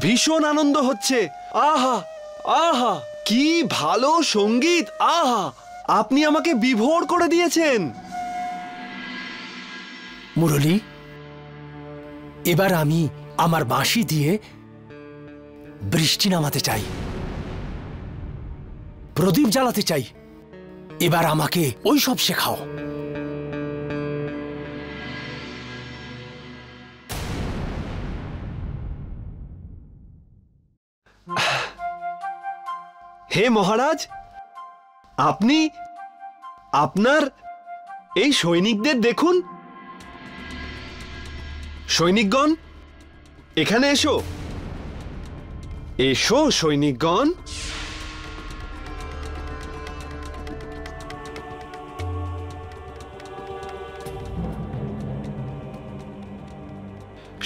ভীষণ আনন্দ হচ্ছে। আহা আহা, কি ভালো সঙ্গীত! আহা, আপনি আমাকে বিভোর করে দিয়েছেন। মুরলী, এবার আমি আমার বাঁশি দিয়ে বৃষ্টি নামাতে চাই, প্রদীপ জ্বালাতে চাই। এবার আমাকে ওই সব শেখাও। হে মহারাজ, আপনি আপনার এই সৈনিকদের দেখুন। সৈনিকগণ, এখানে এসো, এসো সৈনিকগণ।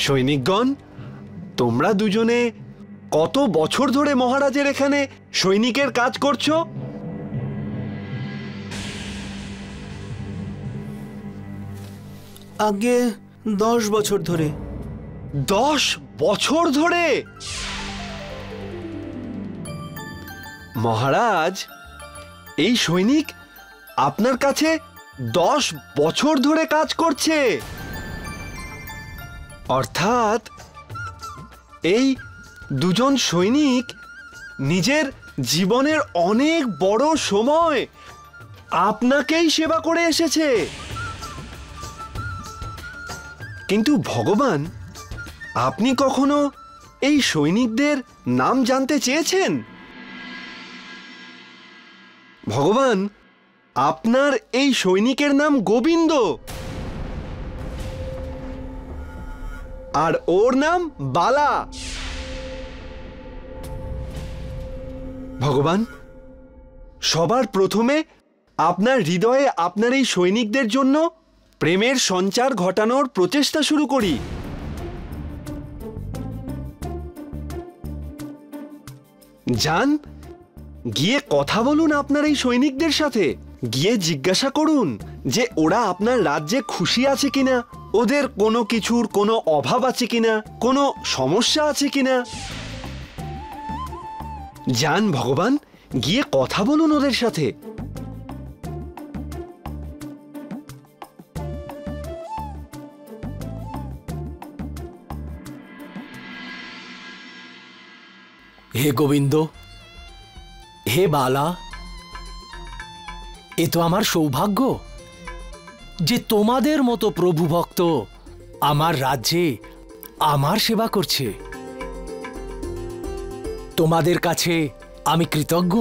সৈনিকগণ, তোমরা দুজনে কত বছর ধরে মহারাজের এখানে সৈনিকের কাজ করছো? আগে 10 বছর ধরে। 10 বছর ধরে? মহারাজ, এই সৈনিক আপনার কাছে 10 বছর ধরে কাজ করছে। অর্থাৎ এই দুজন সৈনিক নিজের জীবনের অনেক বড় সময় আপনাকেই সেবা করে এসেছে। কিন্তু ভগবান, আপনি কখনো এই সৈনিকদের নাম জানতে চেয়েছেন? ভগবান, আপনার এই সৈনিকের নাম গোবিন্দ, আর ওর নাম বালা। ভগবান, সবার প্রথমে আপনার হৃদয়ে আপনার এই সৈনিকদের জন্য প্রেমের সঞ্চার ঘটানোর প্রচেষ্টা শুরু করি। যান, গিয়ে কথা বলুন আপনার এই সৈনিকদের সাথে। গিয়ে জিজ্ঞাসা করুন যে ওরা আপনার রাজ্যে খুশি আছে কিনা, ওদের কোনো কিছুর কোনো অভাব আছে কিনা, কোনো সমস্যা আছে কিনা। যান ভগবান, গিয়ে কথা বলুন ওদের সাথে। হে গোবিন্দ, হে বালা, এ তো আমার সৌভাগ্য যে তোমাদের মতো প্রভু ভক্ত আমার রাজ্যে আমার সেবা করছে। তোমাদের কাছে আমি কৃতজ্ঞ।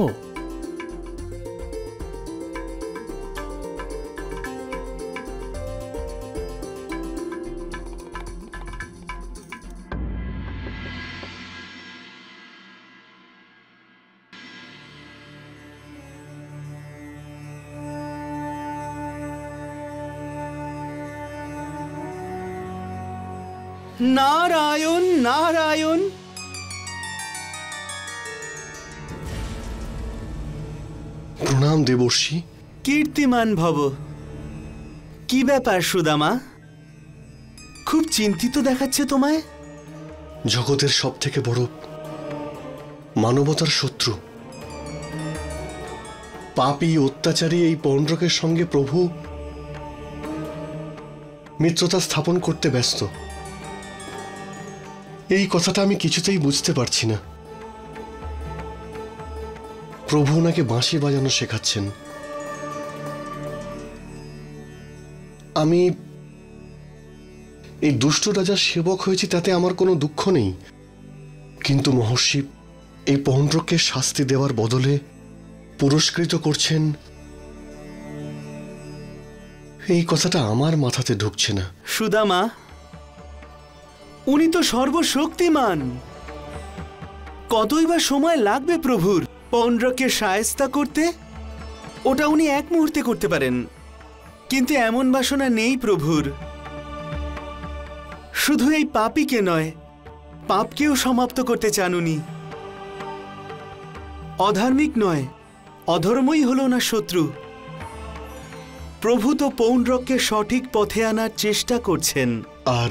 নারায়ণ নারায়ণ। প্রণাম দেবর্ষি। কীর্তিমান ভব। কি ব্যাপার সুদামা, খুব চিন্তিত দেখাচ্ছে তোমায়? জগতের সব থেকে বড় মানবতার শত্রু পাপী অত্যাচারী এই পৌণ্ড্রকের সঙ্গে প্রভু মিত্রতা স্থাপন করতে ব্যস্ত। এই কথাটা আমি কিছুতেই বুঝতে পারছি না। প্রভু ওনাকে বাঁশি বাজানো শেখাচ্ছেন। আমি এই দুষ্ট রাজার সেবক হয়েছি, তাতে আমার কোনো দুঃখ নেই। কিন্তু মহর্ষি এই পৌণ্ড্রকে শাস্তি দেওয়ার বদলে পুরস্কৃত করছেন, এই কথাটা আমার মাথাতে ঢুকছে না। সুদামা, উনি তো সর্বশক্তিমান। কতই বা সময় লাগবে প্রভুর পৌণ্ড্রকে শায়েস্তা করতে? ওটা উনি এক মুহূর্তে করতে পারেন, কিন্তু এমন বাসনা নেই প্রভুর। শুধু এই পাপীকে নয়, পাপকেও সমাপ্ত করতে চান উনি। অধার্মিক নয়, অধর্মই হলো না শত্রু। প্রভু তো পৌণ্ড্রকে সঠিক পথে আনার চেষ্টা করছেন। আর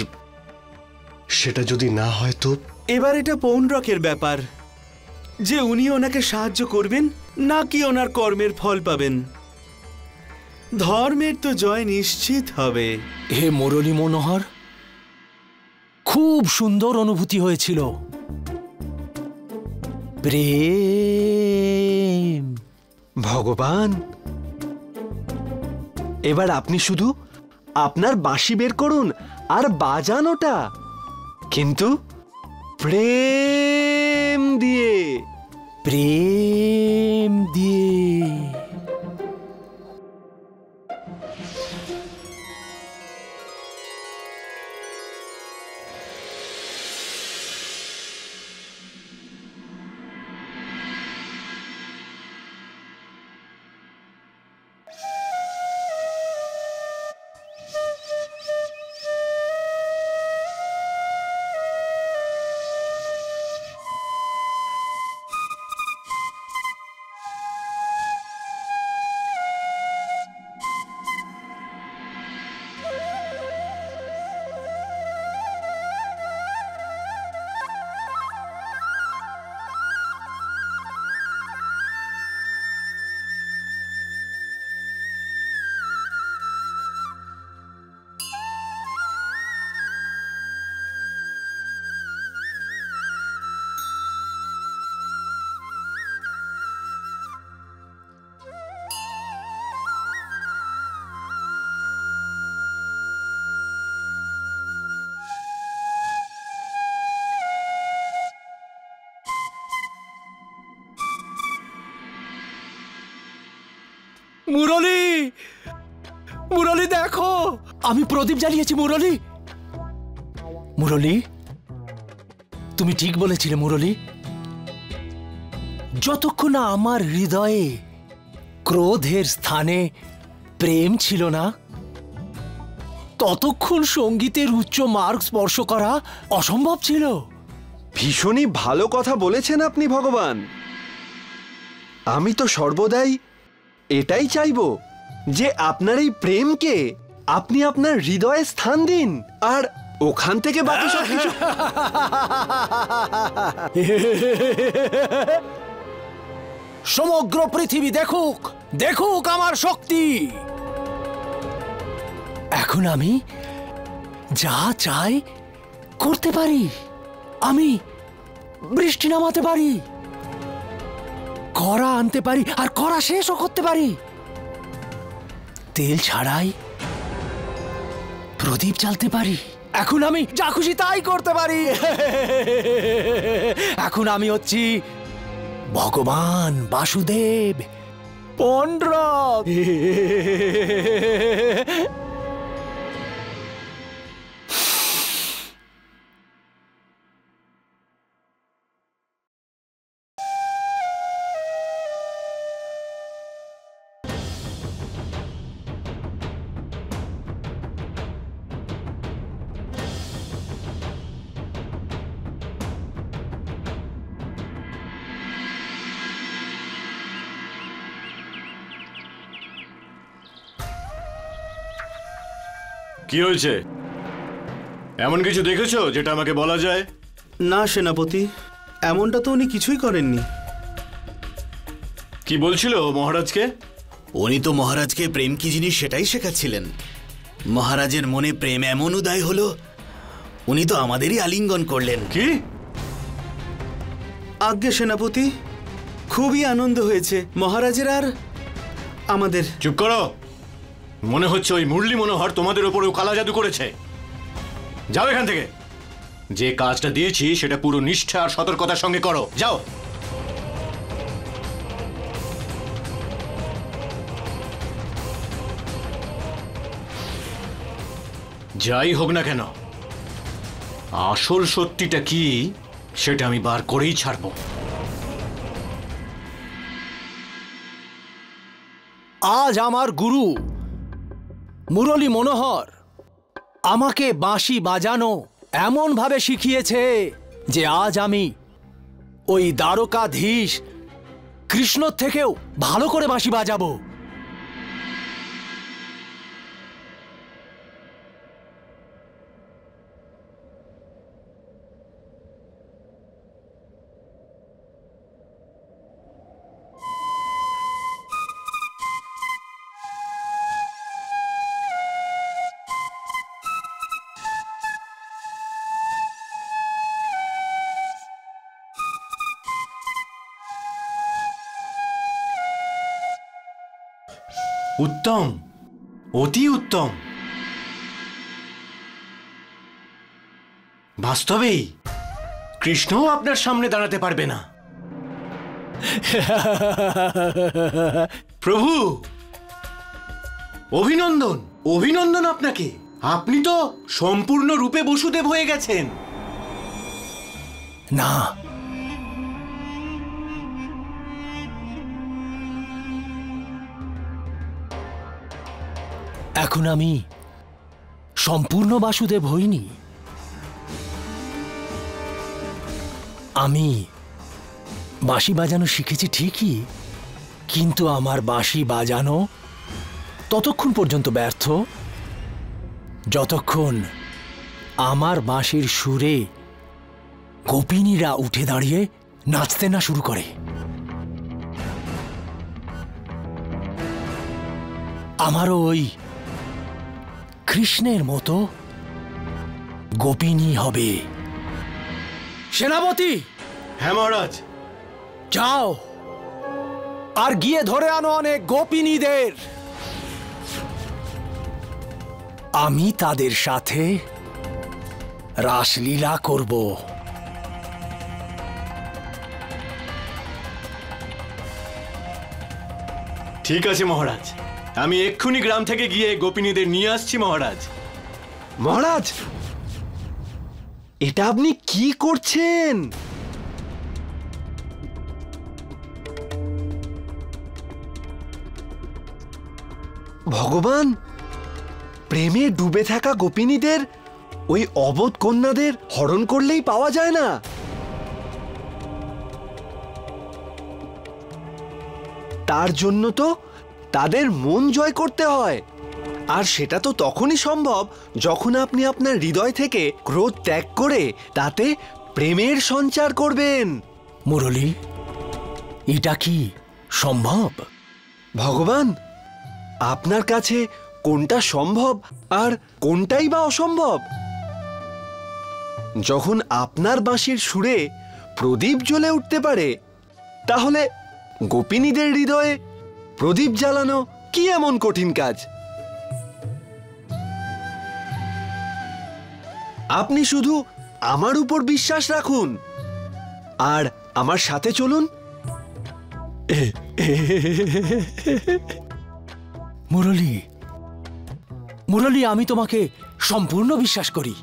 সেটা যদি না হয় তো? এবার এটা পৌণ্ড্রকের ব্যাপার যে উনি ওনাকে সাহায্য করবেন নাকি ওনার কর্মের ফল পাবেন। ধর্মের তো জয় নিশ্চিত হবে। হে মুরলী মনোহর, খুব সুন্দর অনুভূতি হয়েছিল। প্রেম। ভগবান, এবার আপনি শুধু আপনার বাঁশি বের করুন আর বাজান ওটা, কিন্তু প্রেম দিয়ে। প্রেম দিয়ে। মুরলী, মুরলী দেখো, আমি প্রদীপ জ্বালিয়েছি। মুরলী, মুরলী, তুমি ঠিক বলেছিলে মুরলী। যতক্ষণ না আমার হৃদয়ে ক্রোধের স্থানে প্রেম ছিল না, ততক্ষণ সঙ্গীতের উচ্চ মার্গ স্পর্শ করা অসম্ভব ছিল। ভীষণই ভালো কথা বলেছেন আপনি ভগবান। আমি তো সর্বদাই এটাই চাইবো যে আপনার এই প্রেমকে আপনি আপনার হৃদয়ে স্থান দিন, আর ওখান থেকে বাকি সব কিছু। সমগ্র পৃথিবী দেখুক, দেখুক আমার শক্তি। এখন আমি যা চাই করতে পারি। আমি বৃষ্টি নামাতে পারি, খরা আনতে পারি, আর খরা শেষও করতে পারি। তেল ছাড়াই প্রদীপ জ্বালতে পারি। এখন আমি যা খুশি তাই করতে পারি। এখন আমি হচ্ছি ভগবান বাসুদেব পণ্ড্রক। কি হয়েছে? এমন কিছু দেখেছো যেটা আমাকে বলা যায়? না সেনাপতি, এমনটা তো উনি কিছুই করেননি। কি বলছিল মহারাজকে? উনি তো মহারাজকে প্রেম কি জিনিস সেটাই শেখাচ্ছিলেন। মহারাজের মনে প্রেম এমন উদয় হলো, উনি তো আমাদেরই আলিঙ্গন করলেন। কি? আজ্ঞে সেনাপতি, খুবই আনন্দ হয়েছে মহারাজের আর আমাদের। চুপ করো। মনে হচ্ছে ওই মুরলী মনোহর তোমাদের ওপরেও কালা জাদু করেছে। যাও এখান থেকে। যে কাজটা দিয়েছি সেটা পুরো নিষ্ঠা আর সতর্কতার সঙ্গে করো। যাও। যাই হোক না কেন, আসল সত্যিটা কি সেটা আমি বার করেই ছাড়বো। আজ আমার গুরু মুরলী মনোহর আমাকে বাঁশি বাজানো এমন ভাবে শিখিয়েছে যে আজ আমি ওই দ্বারকাধীশ কৃষ্ণর থেকেও ভালো করে বাঁশি বাজাবো। উত্তম, অতি উত্তম। বাস্তবেই কৃষ্ণও আপনার সামনে দাঁড়াতে পারবে না। প্রভু, অভিনন্দন, অভিনন্দন আপনাকে। আপনি তো সম্পূর্ণ রূপে বসুদেব হয়ে গেছেন। না, এখন আমি সম্পূর্ণ বাসুদেব হইনি। আমি বাঁশি বাজানো শিখেছি ঠিকই, কিন্তু আমার বাঁশি বাজানো ততক্ষণ পর্যন্ত ব্যর্থ যতক্ষণ আমার বাঁশির সুরে গোপিনীরা উঠে দাঁড়িয়ে নাচতে না শুরু করে। আমারও ওই কৃষ্ণের মতো গোপিনী হবে। সেনাপতি, হ্যাঁ মহারাজ। যাও আর গিয়ে ধরে আনো অনেক গোপিনীদের। আমি তাদের সাথে রাসলীলা করব। ঠিক আছে মহারাজ, আমি এক্ষুনি গ্রাম থেকে গিয়ে গোপিনীদের নিয়ে আসছি মহারাজ। মহারাজ, এটা আপনি কি করছেন? ভগবান, প্রেমে ডুবে থাকা গোপিনীদের ওই অবোধ কন্যাদের হরণ করলেই পাওয়া যায় না। তার জন্য তো তাদের মন জয় করতে হয়, আর সেটা তো তখনই সম্ভব যখন আপনি আপনার হৃদয় থেকে ক্রোধ ত্যাগ করে তাতে প্রেমের সঞ্চার করবেন। মুরলী, এটা কি সম্ভব? ভগবান, আপনার কাছে কোনটা সম্ভব আর কোনটাই বা অসম্ভব? যখন আপনার বাঁশির সুরে প্রদীপ জ্বলে উঠতে পারে, তাহলে গোপিনীদের হৃদয়ে প্রদীপ জ্বালানো কি এমন কঠিন কাজ? আপনি শুধু আমার উপর বিশ্বাস রাখুন আর আমার সাথে চলুন। মুরলী, মুরলী, আমি তোমাকে সম্পূর্ণ বিশ্বাস করি।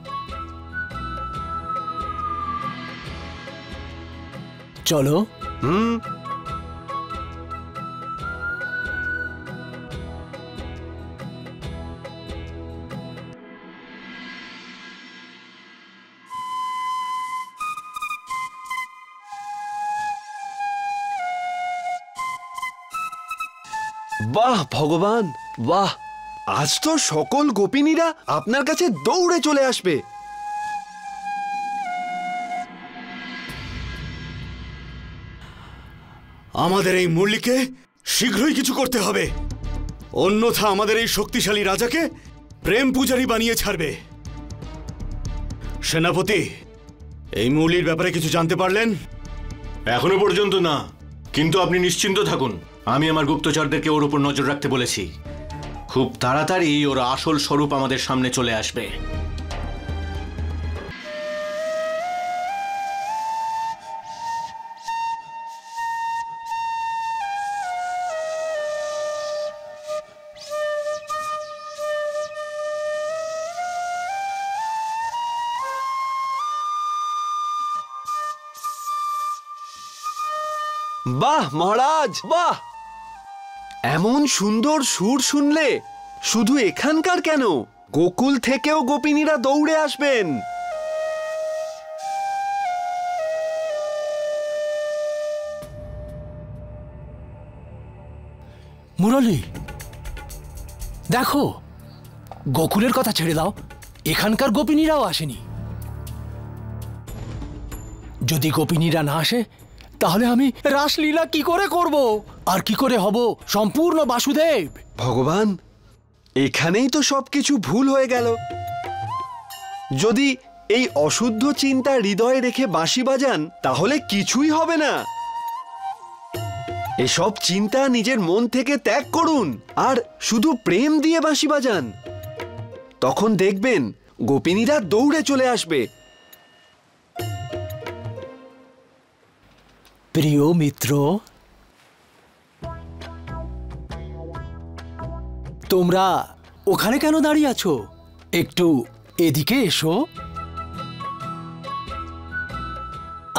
চলো। বাহ ভগবান, বাহ! আজ তো সকল গোপিনীরা আপনার কাছে দৌড়ে চলে আসবে। আমাদের এই মুরলীকে শীঘ্রই কিছু করতে হবে, অন্যথা আমাদের এই শক্তিশালী রাজাকে প্রেম পূজারী বানিয়ে ছাড়বে। সেনাপতি, এই মুরলীর ব্যাপারে কিছু জানতে পারলেন? এখনো পর্যন্ত না, কিন্তু আপনি নিশ্চিন্ত থাকুন, আমি আমার গুপ্তচরদেরকে ওর উপর নজর রাখতে বলেছি। খুব তাড়াতাড়ি ওর আসল স্বরূপ আমাদের সামনে চলে আসবে। বাহ মহারাজ, বাহ! এমন সুন্দর সুর শুনলে শুধু এখানকার কেন, গোকুল থেকেও গোপিনীরা দৌড়ে আসবেন। মুরলী, দেখো, গোকুলের কথা ছেড়ে দাও, এখানকার গোপিনীরাও আসেনি। যদি গোপিনীরা না আসে, তাহলে আমি রাসলীলা কি করে করব, আর কি করে হব সম্পূর্ণ বাসুদেব? ভগবান, এখানেই তো সবকিছু ভুল হয়ে গেল। যদি এই অশুদ্ধ চিন্তা হৃদয়ে রেখে বাঁশি বাজান, তাহলে কিছুই হবে না। এসব চিন্তা নিজের মন থেকে ত্যাগ করুন আর শুধু প্রেম দিয়ে বাঁশি বাজান। তখন দেখবেন গোপিনীরা দৌড়ে চলে আসবে। প্রিয় মিত্র, তোমরা ওখানে কেন দাঁড়িয়ে আছো? একটু এদিকে এসো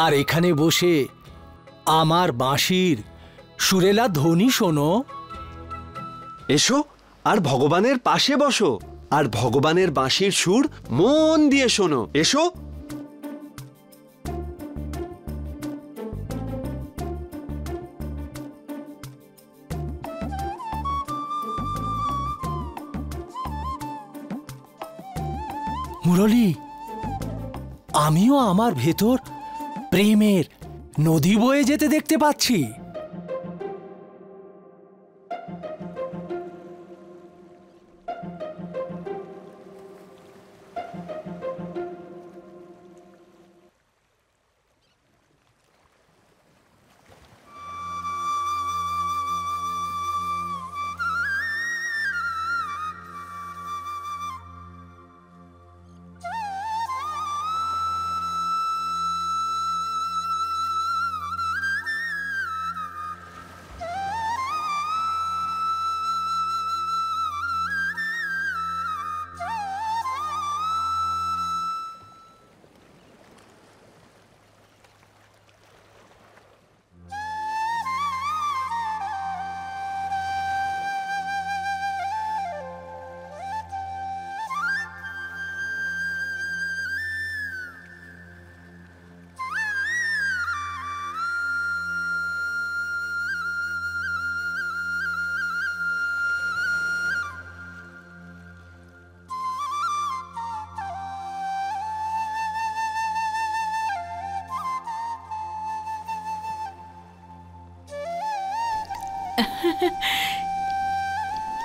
আর এখানে বসে আমার বাঁশির সুরেলা ধ্বনি শোনো। এসো আর ভগবানের পাশে বসো আর ভগবানের বাঁশির সুর মন দিয়ে শোনো। এসো। মুরলী, আমিও আমার ভেতর প্রেমের নদী বয়ে যেতে দেখতে পাচ্ছি।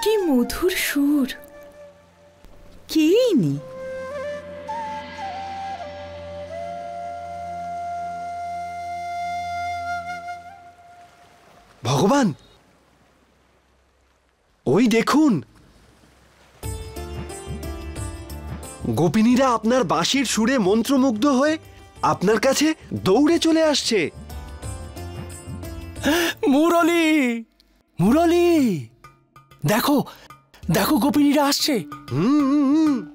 কি মধুর সুর! কে ইনি? ভগবান, ওই দেখুন, গোপিনীরা আপনার বাঁশির সুরে মন্ত্রমুগ্ধ হয়ে আপনার কাছে দৌড়ে চলে আসছে। মুরলী, মুরলী, দেখো দেখো, গোপিনীরা আসছে।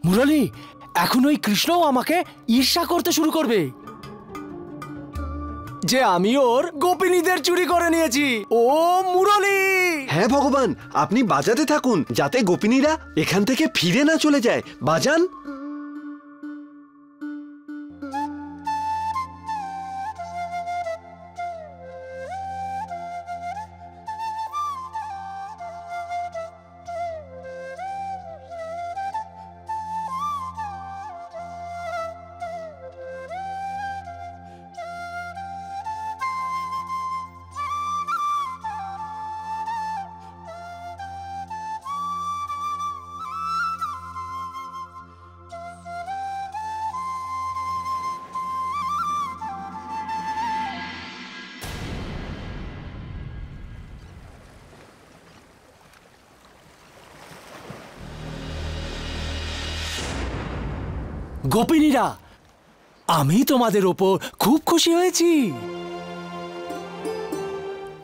মুরলী, এখন ওই কৃষ্ণও আমাকে ঈর্ষা করতে শুরু করবে যে আমি ওর গোপিনীদের চুরি করে নিয়েছি। ও মুরলী! হ্যাঁ ভগবান, আপনি বাজাতে থাকুন যাতে গোপিনীরা এখান থেকে ফিরে না চলে যায়। বাজান। গোপিনীরা, আমি তোমাদের ওপর খুব খুশি হয়েছি।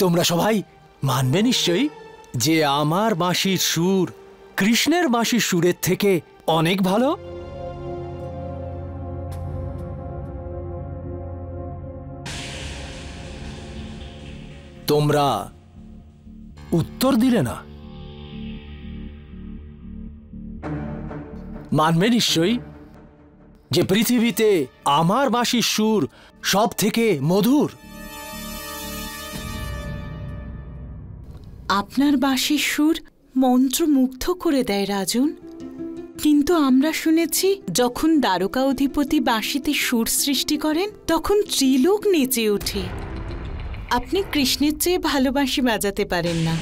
তোমরা সবাই মানবে নিশ্চয়ই যে আমার বাঁশির সুর কৃষ্ণের বাঁশির সুরের থেকে অনেক ভালো। তোমরা উত্তর দিলে না। মানবে নিশ্চয়ই যে পৃথিবীতে আমার বাঁশির সুর সব থেকে মধুর। আপনার বাঁশির সুর মন্ত্রমুগ্ধ করে দেয় রাজন, কিন্তু আমরা শুনেছি যখন দ্বারকা অধিপতি বাঁশিতে সুর সৃষ্টি করেন তখন ত্রিলোক নেচে ওঠে। আপনি কৃষ্ণের চেয়ে ভালো বাঁশি বাজাতে পারেন না।